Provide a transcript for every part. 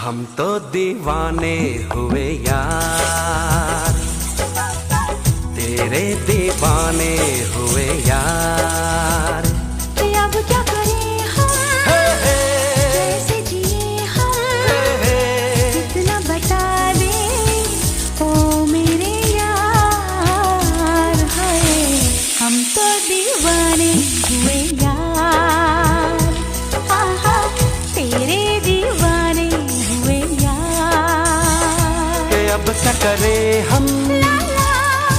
हम तो दीवाने हुए यार, तेरे दीवाने हुए यार। अब क्या करें हम, कैसे जिए हम, कितना बता दे ओ मेरे यार। हाय हम तो दीवाने हुए यार, हाँ हाँ तेरे दीवाने हुए यार। कि अब क्या करें हम,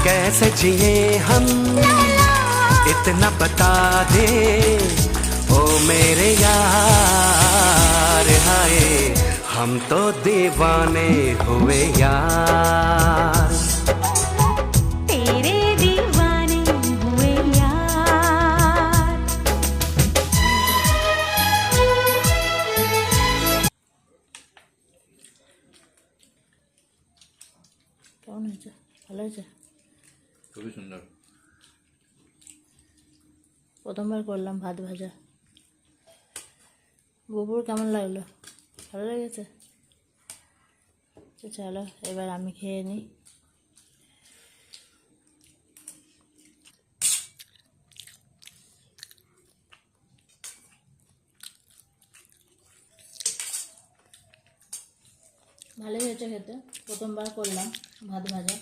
कैसे जिए हम, इतना बता दे ओ मेरे यार। हाय हम तो दीवाने हुए यार, तेरे दीवाने हुए यार। কেমন হয়েছে? ভালো হয়েছে? খুবই সুন্দর। প্রথমবার করলাম ভাত ভাজা। বুবুর কেমন লাগলো? ভালো লেগেছে? তো চলো এবার আমি খেয়ে নিই। ভালোই হয়েছে খেতে, প্রথমবার করলাম ভাত ভাজা।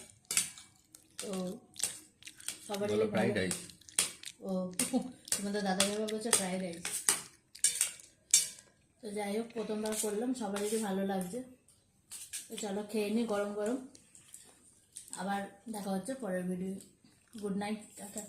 তো সবারই ফ্রাইড রাইস। ও তোমাদের দাদা বাবা বলছে ফ্রাইড রাইস। তো যাই হোক প্রথমবার করলাম, সবারই ভালো লাগছে। তো চলো খেয়ে নিই গরম গরম, আবার দেখা হচ্ছে পরের ভিডিও। Good night, tata.